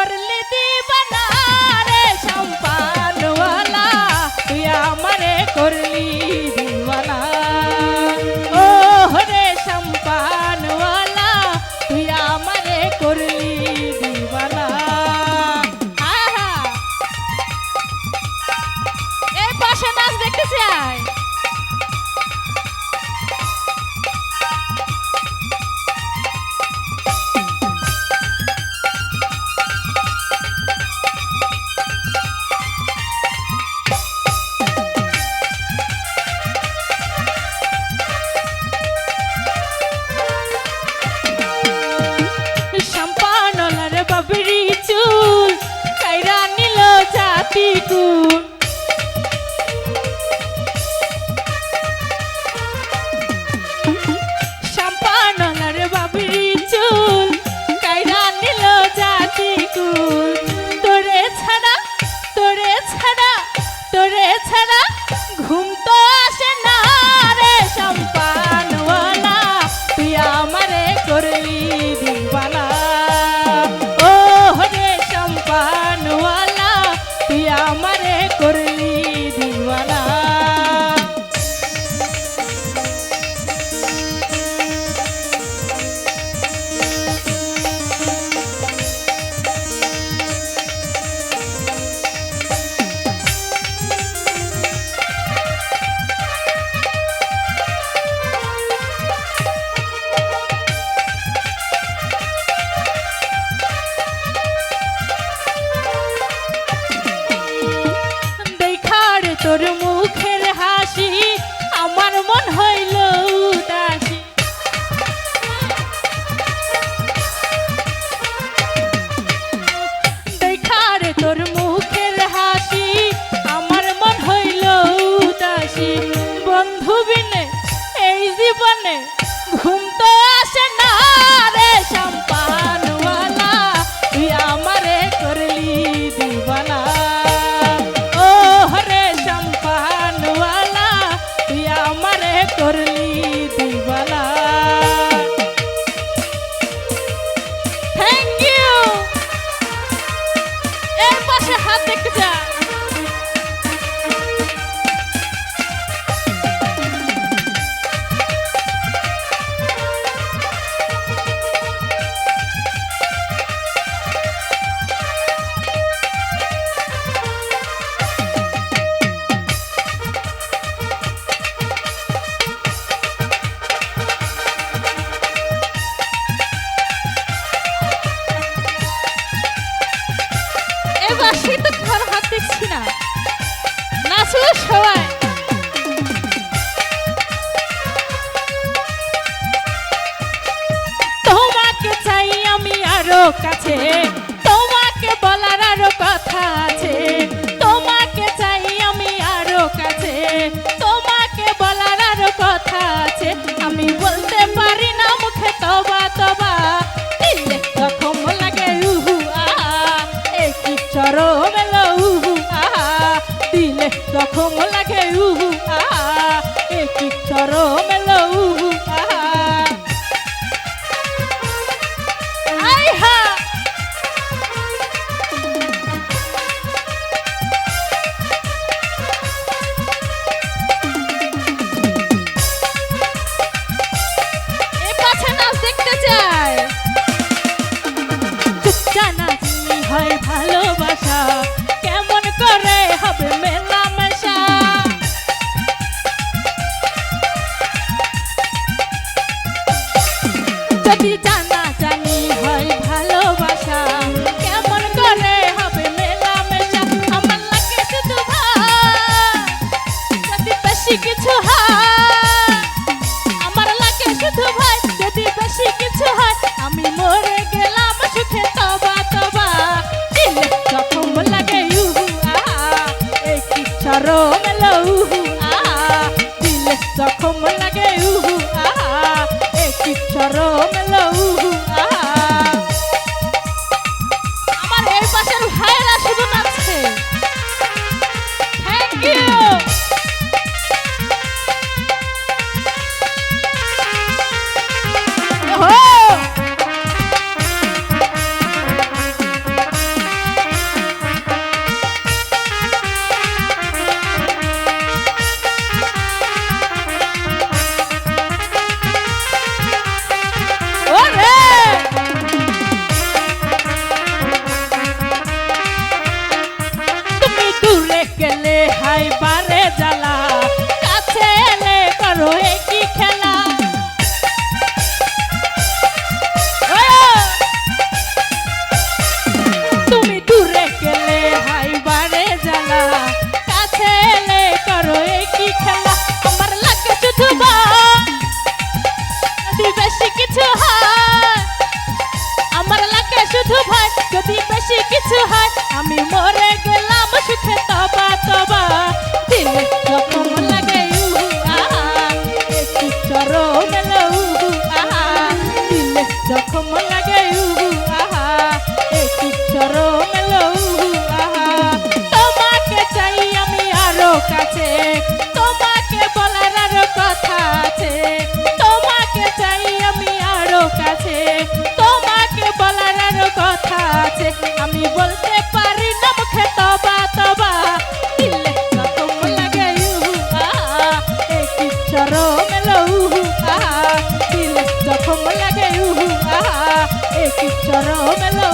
করলি দিবানা রে সম্পানওয়ালা তুই আমারে করলি দিবানা ও রে সম্পানওয়ালা তুই আমারে করলি দিবানা এই পাশে নাচ দেখতে চাই তোর মুখের হাসি আমার মন হইল উদাসী দেখার তোর মুখের হাসি আমার মন হইল উদাসী বন্ধু বিনে এই জীবনে ঘুম তো আসে না রে সম্পানওয়ালা তুই আমারে করলি দিবানা করলি দিবানা থ্যাংক ইউ এর পাশে হাত দেখতে যা শীত ঘর হাত দেখছি না নাচো সবাই তোমাকে চাই আমি আরো কাছে তোমাকে বলার আরো কথা আছে তোমাকে চাই আমি আরো কাছে তোমাকে বলার আরো কথা আছে আমি বলতে পারি না মুখে তবা তবা দিলে তখন লাগে উহু কি চরম এলো উহু দিলে জখম লাগে উহু কি চরম এলো উহু এ পাছে নাচ দেখতে চাই জানা হয় ভালোবাসা কেমন করে হবে মেলামেশা যদি জানা জানি হয় ভালোবাসা কেমন করে হবে মেলামেশা আমার লাগে শুধু ভাই যদি বেশি কিছু হয় আমার লাগে শুধু ভাই যদি বেশি কিছু হয় আমি মরে গেলাম সুখে তবা তবা দিলে জখম লাগে উহু কি চরম এলো উহু দিলে জখম লাগে উহু কি চরম এলো উহু আমার এই পাশের ভাইরা শুধু নাচছে থ্যাংক ইউ জ্বালা কাছে এলে করো একই খেলা তুমি দূরে গেলে হাইবারে জ্বালা কাছে এলে করো একই খেলা আমার লাগে শুধু যদি বেশি কিছু হয় আমার লাগে শুধু ভয় যদি বেশি কিছু হয় আমি মরে গেলাম সুখে তবা তবা দিলে যখন লাগে একটু চরম এলো দিলে যখন লাগে একটু চরম এলো তোমাকে চাই আমি আরো কাছে তোমাকে বলার আরো কথা আছে তোমাকে চাই আমি আরো কাছে তোমাকে বলার আরো কথা আছে আমি বলতে পারি না মুখে তবা তবা দিলে যখন লাগে একটু চরম এলো দিলে যখন লাগে একটু চরম এলো